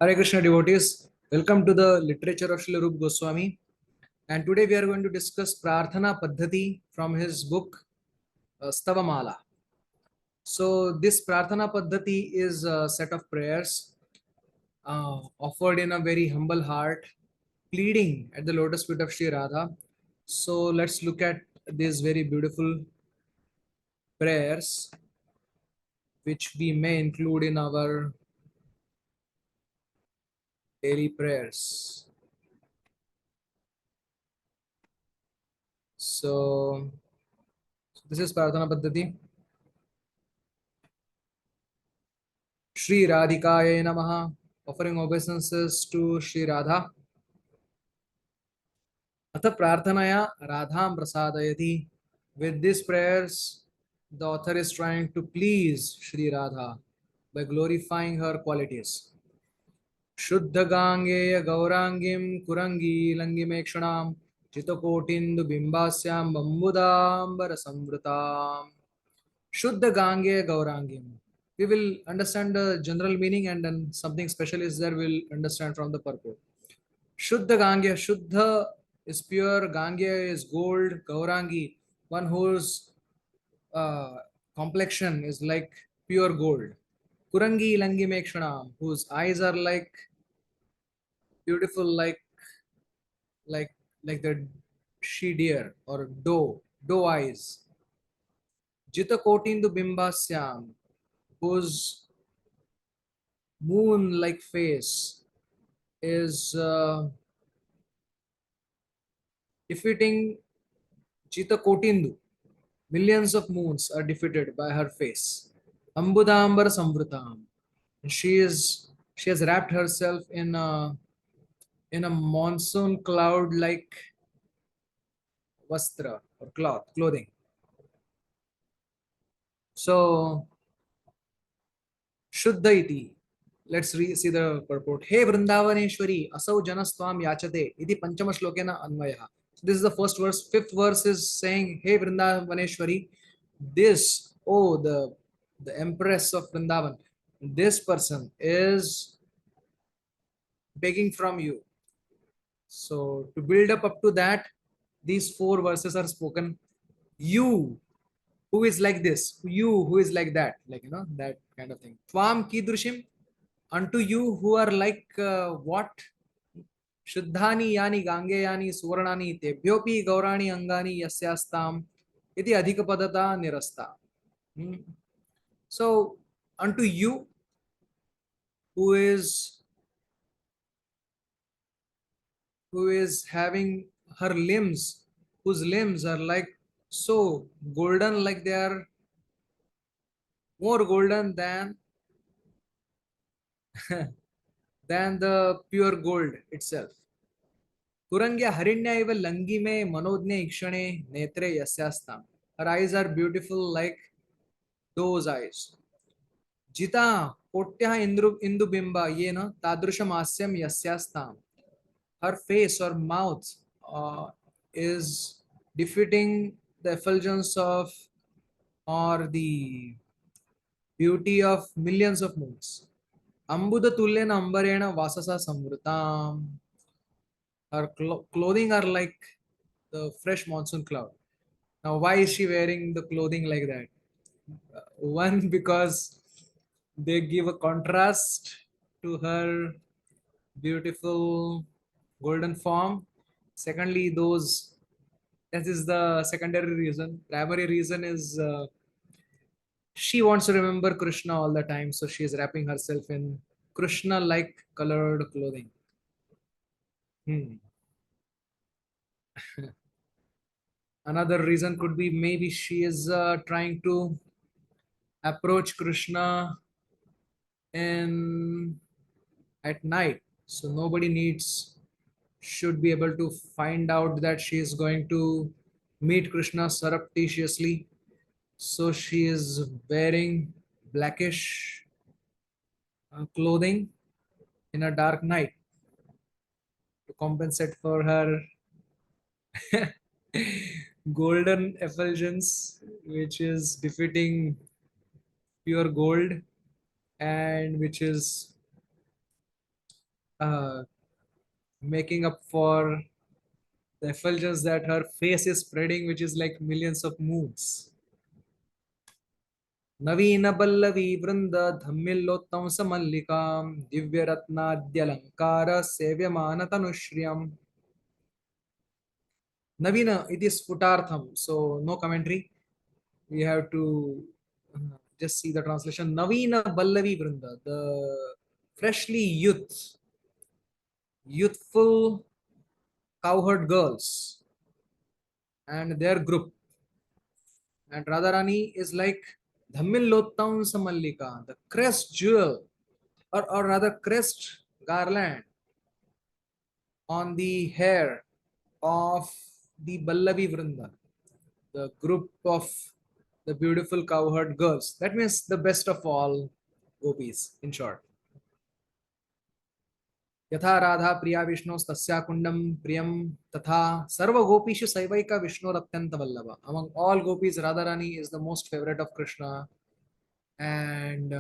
Hare Krishna devotees, welcome to the literature of Srila Rup Goswami. And today we are going to discuss Prarthana Paddhati from his book Stava Mala. So, this Prarthana Paddhati is a set of prayers offered in a very humble heart, pleading at the lotus feet of Sri Radha. So, let's look at these very beautiful prayers, which we may include in our daily prayers. So this is Prarthana Paddhati. Shri Radhikaya Namaha, offering obeisances to Shri Radha. Atha Prarthanaya Radham Prasadayati. With these prayers, the author is trying to please Shri Radha by glorifying her qualities. Shuddha Gangeya Gaurangim Kurangi Langimekshanam Chitakotindu Bimbasyam Bambudambara Samvritam. Shuddha Gangeya Gaurangim. We will understand the general meaning and then something special is there, we'll understand from the purport. Shuddha Gangya, Shuddha is pure, Gangya is gold, Gaurangi, one whose uh, complexion is like pure gold. Kurangi Langi Mekshanam, whose eyes are like beautiful, like like the she deer or doe eyes. Jita Kotindu Bimbasyam, whose moon like face is defeating Chita Kotindu. Millions of moons are defeated by her face. Ambudambar Samvritam. She has wrapped herself in a monsoon cloud like vastra or clothing. So Shuddha iti. See the purport. Hey Vrindavaneshwari, asau janasvam yachate. Iti panchama shlokena anvaya. This is the first verse. Fifth verse is saying, Hey Vrindavaneshwari, this, oh, the Empress of Vrindavan, this person is begging from you. So to build up to that, these four verses are spoken. You who is like this, you who is like that, that kind of thing. Tvam kidrushim, unto you who are like what? Shuddhani yani gangeyani suvarnani tebhyopi gaurani angani yasyastam iti adhikapadata nirasta. Hmm. So unto you who is having her limbs, whose limbs are like so golden, like they are more golden than the pure gold itself. Kurangya harinya iva langi me manodne ikshane netre yasyastam. Her eyes are beautiful like those eyes. Jita kotya indu bimba yena tadrusham asyam yasyastam. Her face or mouth is defeating the effulgence of or the beauty of millions of moons. Ambuda tullena ambarena vasasa samvritam. Her clothing are like the fresh monsoon cloud. Now, why is she wearing the clothing like that? One, because they give a contrast to her beautiful golden form. Secondly, that is the secondary reason. Primary reason is she wants to remember Krishna all the time, so she is wrapping herself in Krishna like colored clothing. Hmm. Another reason could be maybe she is trying to approach Krishna in at night, so nobody needs should be able to find out that she is going to meet Krishna surreptitiously. So she is wearing blackish clothing in a dark night to compensate for her golden effulgence, which is defeating pure gold and which is uh, making up for the effulgence that her face is spreading, which is like millions of moons. नवीन बल्लवी वृंद धम्मिल्लोत्तम समल्लिकां Divya रत्नाद्यलंकार सेव्यमान तनुश्रियम. Navina, it is Futartham, so no commentary. We have to just see the translation. Navina Ballavi Vrinda, the freshly youthful cowherd girls and their group. And Radharani is like Dhammillottam Samallika, the crest jewel, or rather crest garland on the hair of the Ballavi Vrinda, the group of the beautiful cowherd girls. That means the best of all gopis, in short. यथा राधा प्रिया विष्णु तस्या कुंडम प्रियम तथा सर्व गोपीषु सैवैका विष्णु अत्यंत Vallabh. Among all gopis, Radharani is the most favorite of Krishna, and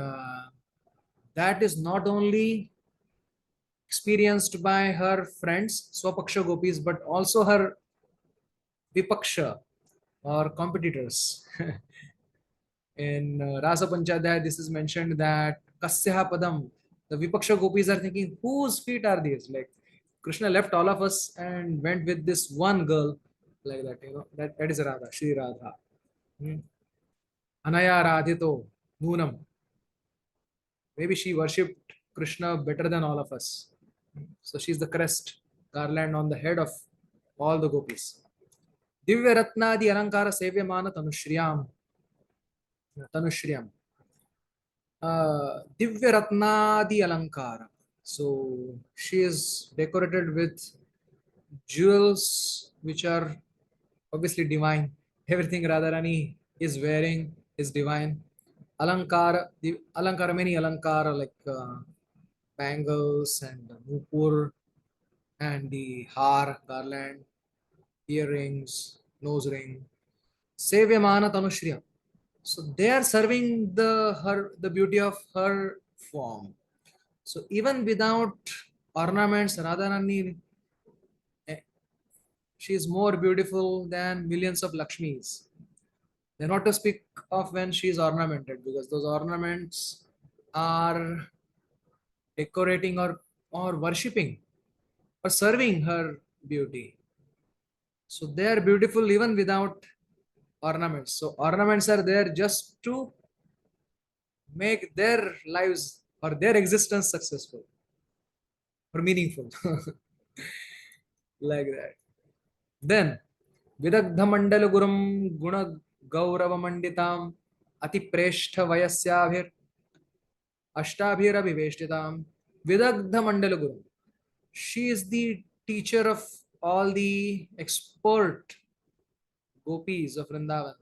that is not only experienced by her friends, Swapaksha gopis, but also her Vipaksha or competitors. In Rasa Panchadhyaya, this is mentioned that Kasyaha Padam, the Vipaksha gopis are thinking, whose feet are these? Like Krishna left all of us and went with this one girl, like that, that is Radha, Shri Radha. Hmm. Anaya Radhito, Noonam. Maybe she worshipped Krishna better than all of us. So she's the crest, garland on the head of all the gopis. Divya Ratnadi Alankara Sevyamana Tanushriyam. Tanushriyam. Divya Ratnadi Alankara. So she is decorated with jewels which are obviously divine. Everything Radharani is wearing is divine. Alankara, the Alankara, many Alankara like bangles and nupur and the har, garland, earrings, nose ring. Sevyamana Tanushriya. So they are serving the beauty of her form. So even without ornaments, Radharani, eh, she is more beautiful than millions of Lakshmis. They're not to speak of when she is ornamented, because those ornaments are decorating or worshipping or serving her beauty. So they are beautiful even without ornaments. So ornaments are there just to make their lives or their existence successful or meaningful. Like that. Then Vidagdha Mandala Gurum Guna Gaurava Manditam Ati Preshta Vayasyabhir Ashtabhir Abhiveshtitam Vidagdha Mandala Guru. She is the teacher of all the expert gopis of Vrindavan.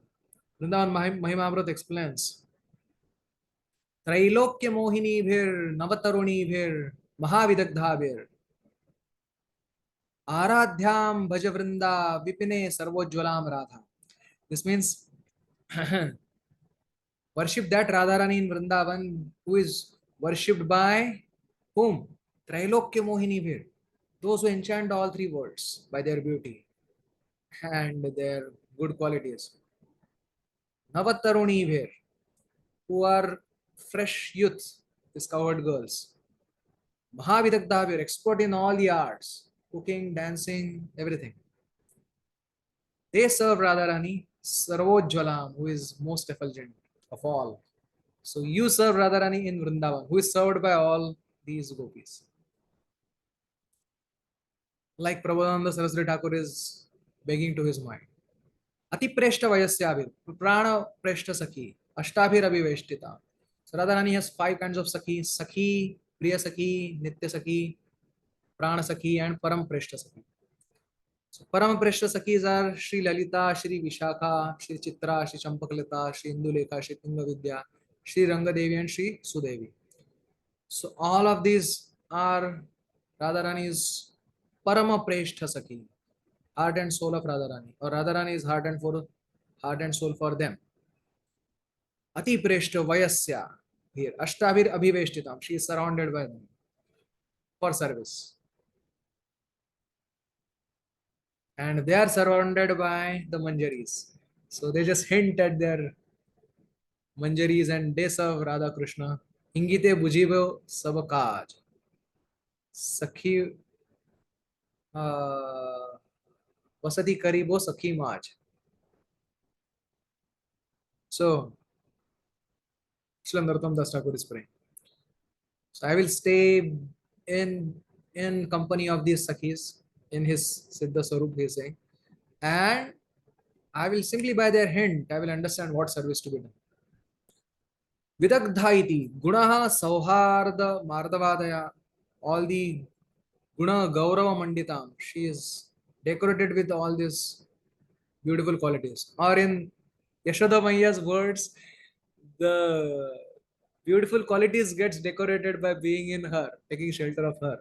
Vrindavan Mahimavrut explains Trailokya Mohini Bhir Navataruni Bhir Mahavidagdha Bhir Aradhyam Bhajavrinda Vipine Sarvojwalam Radha. This means worship that Radharani in Vrindavan who is worshipped by whom? Trailokya Mohini Bhir. Those who enchant all three worlds by their beauty and their good qualities. Navataruni Bhir, who are fresh youth, discovered girls. Mahavidagdha Bhir, expert in all the arts, cooking, dancing, everything. They serve Radharani, Sarvojwalam, who is most effulgent of all. So you serve Radharani in Vrindavan, who is served by all these gopis. Like Prabhupada Saraswati Thakur is begging to his mind. Ati preshta vayasyabhir, prana preshta sakhi, ashtabhir abhiveshtita. So Radharani has five kinds of sakhi: sakhi, priya sakhi, nitya sakhi, prana sakhi, and param preshta sakhi. So param preshta sakhis are Shri Lalita, Shri Vishakha, Shri Chitra, Shri Champakalita, Shri Indulekha, Shri Tunga Vidya, Shri Rangadevi, and Shri Sudevi. So all of these are Radharani's Parama Preshta Sakhi, heart and soul of Radharani, or Radharani is heart and soul for them. Ati Preshta Vayasya, here Ashtabhir Abhiveshtitam, she is surrounded by them. for service. And they are surrounded by the Manjaris. So they just hint at their Manjaris and they serve Radha Krishna. Ingite bujibo sab kaaj. Sakhi wasati karibo sakhi maaj. So Shlandartam Das Thakur is praying. So I will stay in in company of these Sakhis in his Siddha Sarup, he is saying. And I will simply by their hint, I will understand what service to be done. Vidagdha iti gunaha sauharda mardavadaya. All the guna gaurava manditam. She is decorated with all these beautiful qualities. Or in Yashoda Maiya's words, the beautiful qualities gets decorated by being in her, taking shelter of her.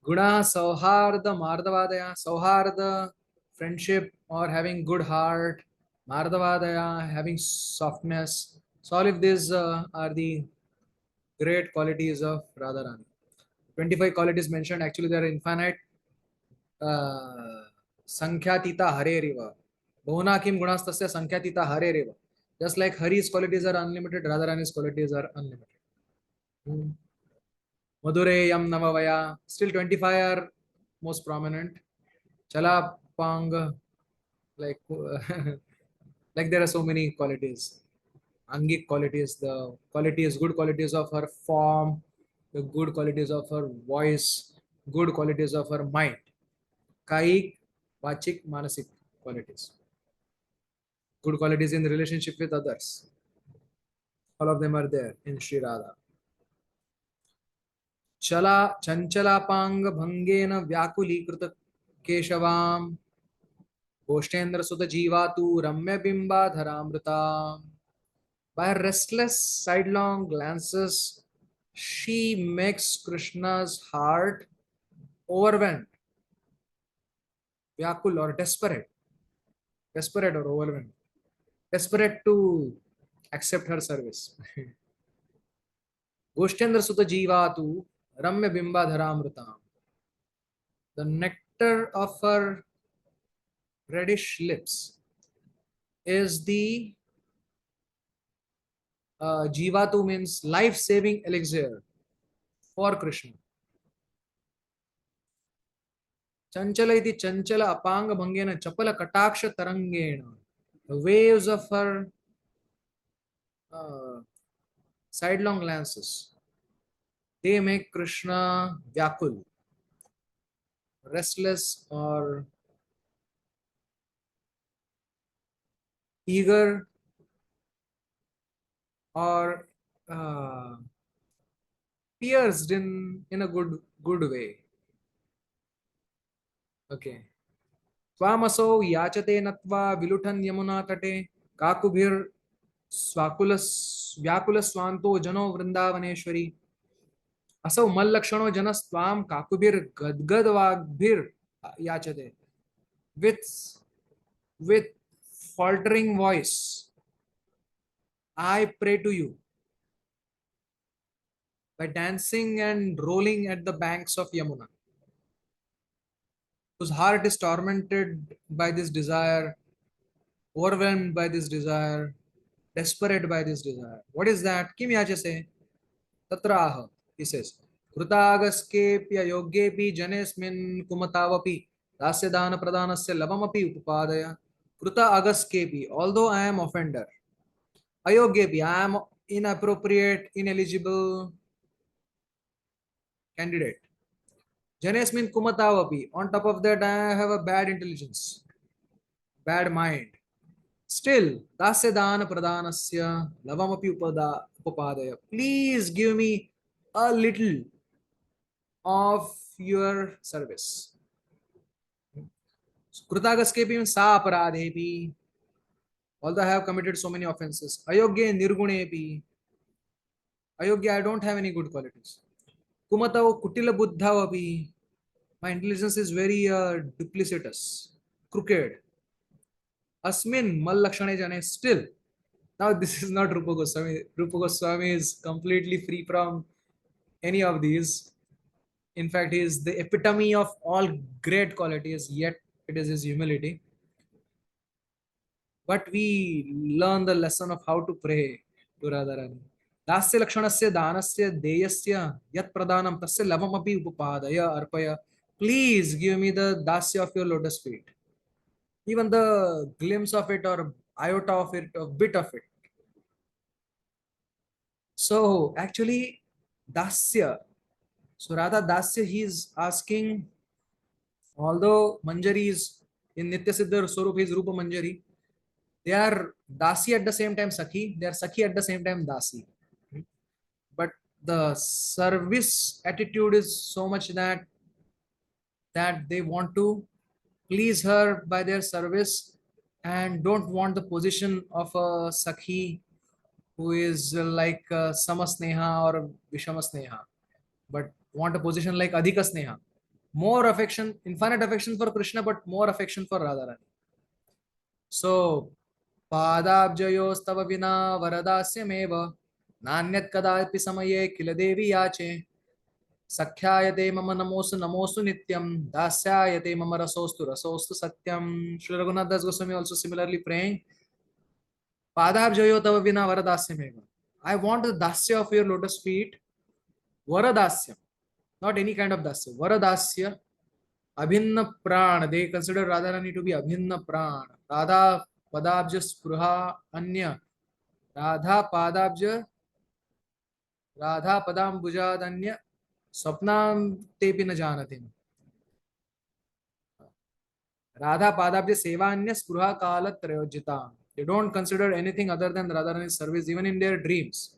Guna sauharda mardavadaya. Sauharda, friendship or having good heart. Mardavadaya, having softness. So all of these are the great qualities of Radharani. 25 qualities mentioned. Actually, there are infinite. Sankhyatita Hareriva. Bhuvana Kim Gunastasya Sankhyatita Hareriva. Just like Hari's qualities are unlimited, Radharani's qualities are unlimited. Hmm. Madhureyam Namavaya. Still 25 are most prominent. Chala Pang. Like, like there are so many qualities. Angik qualities, the qualities, good qualities of her form, the good qualities of her voice, good qualities of her mind. Kaik, Vachik, Manasik qualities. Good qualities in relationship with others. All of them are there in Sri Radha. Chala Chanchalapang Bhangena Vyakuli Keshavam Goshendra Sutta Jivatu Ramya Bimba Dharamrita. By her restless sidelong glances, she makes Krishna's heart overwhelmed, vyakul or desperate or overwhelmed, desperate to accept her service. Goshendra Sutta Jivatu Ramya Bimba Dharamritam. The nectar of her reddish lips is the Jivatu means life-saving elixir for Krishna. Chanchala iti chanchala apanga bhangena chapala kataksha tarangena. The waves of her uh, sidelong glances, they make Krishna vyakul, restless or eager or pierced in a good way. Okay. Twamaso yachate natva vilutan yamuna tate kakubhir swakulas vyakulas swanto jano vrindavaneshwari. असौ मल्लक्षणो जनस्त्वाम काकुभिर गदगद वाग्भिर याचते. With faltering voice I pray to you by dancing and rolling at the banks of Yamuna, whose heart is tormented by this desire, overwhelmed by this desire, desperate by this desire. What is that? Kim yachase? Tatraha, he says. Krutagaskepi yogyepi janesmin kumatavapi dasya dana pradanasya labamapi upadaya. Kruta agaskepi, although I am offender. Ayogyepi, I am inappropriate, ineligible candidate. Janesmin kumatavapi, on top of that I have a bad intelligence, bad mind. Still, dasya dana pradanasya lavamapi upadaya. Please give me a little of your service. Krutagaskepi means sa aparadhepi. Although I have committed so many offenses. Ayogya nirgunepi. Ayogya, I don't have any good qualities. Kumatao kutila buddhavapi. My intelligence is very duplicitous, crooked. Asmin mallakshane jane. Still, now this is not Rupa Goswami. Rupa Goswami is completely free from any of these. In fact, he is the epitome of all great qualities, yet it is his humility. But we learn the lesson of how to pray to Radharani. दास्य लक्षणस्य दानस्य देयस्य यत् प्रदानं तस्य लवमपि उपपादय अर्पय. Please give me the dasya of your lotus feet. Even the glimpse of it or iota of it, a bit of it. So actually, dasya. So Radha dasya, he is asking, although Manjari is in Nitya Siddha Swarup, his Rupa Manjari, they are dasi at the same time Sakhi, they are Sakhi at the same time dasi. But the service attitude is so much that they want to please her by their service and don't want the position of a Sakhi who is like Samasneha or Vishamasneha, but want a position like Adhika Sneha. More affection, infinite affection for Krishna, but more affection for Radharani. So, पादाब्जयोस्तव विना वरदास्यमेव नान्यत् कदापि समये किल देवी याचे सख्यायते मम नमोस्तु नमोस्तु नित्यं दास्यायते मम रसोस्तु रसोस्तु सत्यं. Sri Raghunath Das Goswami also similarly praying, पादाब्जयो तव विना वरदास्यमेव. I want the dasya of your lotus feet, varadasya, not any kind of dasya, varadasya. Abhinna pran, they consider Radharani to be abhinna pran. Radha padabja spruha anya. Radha padabja, Radha padam bujadanya. Swapnam tepi na janatim. Radha padabja seva anya spruha kalat trayojita. They don't consider anything other than Radharani's service even in their dreams.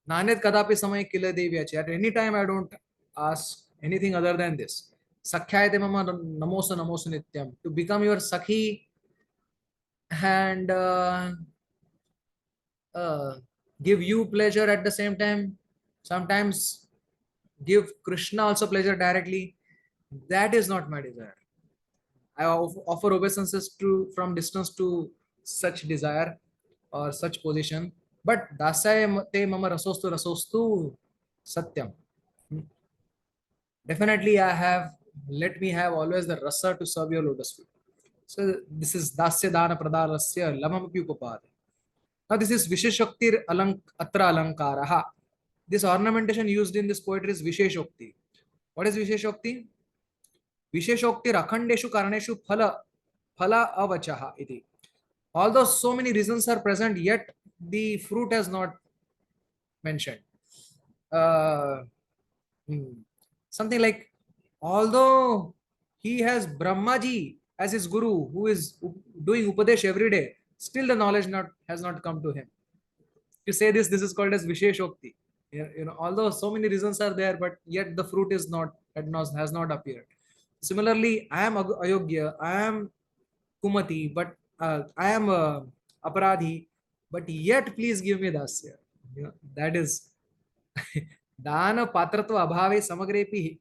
Nanyat kadapi samay kila devyachi. At any time I don't ask anything other than this. Sakhyayate mama namosa namosa nityam. To become your sakhi and uh, give you pleasure at the same time. Sometimes give Krishna also pleasure directly. That is not my desire. I offer obeisances to from distance to such desire or such position. But dasaya te mama rasostu satyam. Definitely, I have. Let me have always the rasa to serve your lotus feet. So this is dasya dana pradharasya lamamapi upapad. Now this is Visheshoktir Atra Alankaraha. This ornamentation used in this poetry is Visheshokti. What is Visheshokti? Visheshoktir Akhandeshu Karneshu Phala Avachaha iti. Although so many reasons are present, yet the fruit has not mentioned. Uh, Something like, although he has Brahmaji as his guru who is doing Upadesh every day, still the knowledge has not come to him. To say this is called as Visheshokti. Although so many reasons are there, but yet the fruit has not appeared. Similarly, I am Ayogya, I am Kumati, but I am Aparadhi, but yet please give me Dasya. That is Dana Patratva Abhave Samagrepi.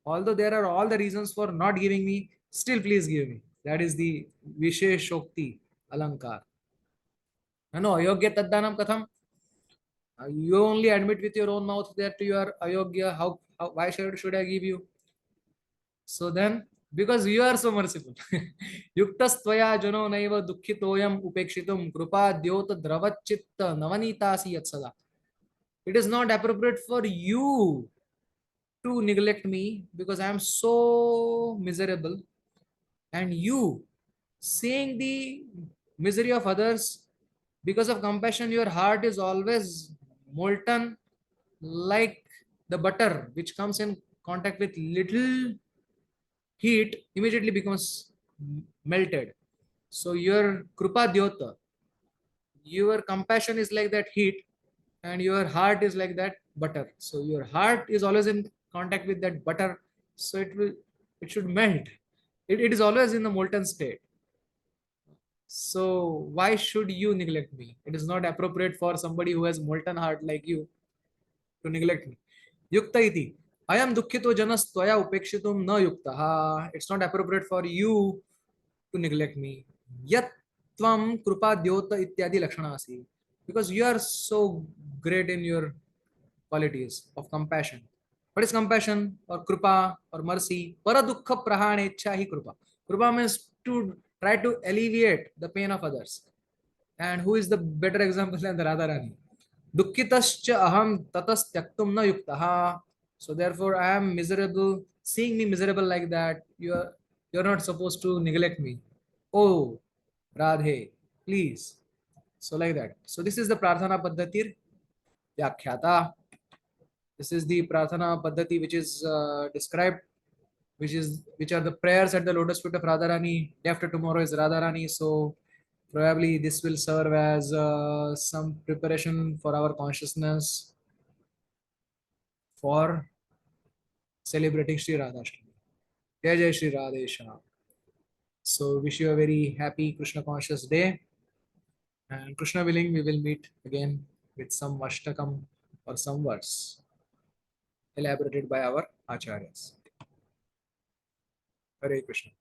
Although there are all the reasons for not giving me, still please give me. That is the Visheshokti Alankar. No, Ayogya Taddanam Katham. You only admit with your own mouth that you are Ayogya. Why should I give you? So then, because you are so merciful. Yuktas tvaya jano naiva dukkhitoyam upekshitum krupa dyota dravachitta navanitasi yatsada. It is not appropriate for you to neglect me because I am so miserable, and you, seeing the misery of others, because of compassion, your heart is always molten like the butter which comes in contact with little heat, immediately becomes melted. So your krupa dyota, your compassion is like that heat, and your heart is like that butter. So your heart is always in contact with that butter, so it should melt. It is always in the molten state. So why should you neglect me? It is not appropriate for somebody who has molten heart like you to neglect me. Yukta iti. I am dukkhito janas tvaya upekshitum na yukta. It's not appropriate for you to neglect me. Yat tvam krupa dyota ityadi lakshanasi. Because you are so great in your qualities of compassion. What is compassion or krupa or mercy? Para dukha prahanecha hi krupa. Krupa means to try to alleviate the pain of others. And who is the better example than the Radharani? Dukkitascha aham tatas tyaktum na yuktaha. So therefore I am miserable. Seeing me miserable like that, you're not supposed to neglect me. Oh, Radhe, please. So like that. So this is the Prarthana Paddhatir Vyakhyata. This is the Prarthana Paddhati which is described, which are the prayers at the lotus feet of Radharani. Day after tomorrow is Radharani, so probably this will serve as some preparation for our consciousness for celebrating Sri Radhashtami. Jai Jai Sri Radhesha. So wish you a very happy Krishna conscious day, and Krishna willing, we will meet again with some Ashtakam or some verse elaborated by our acharyas. Hare Krishna.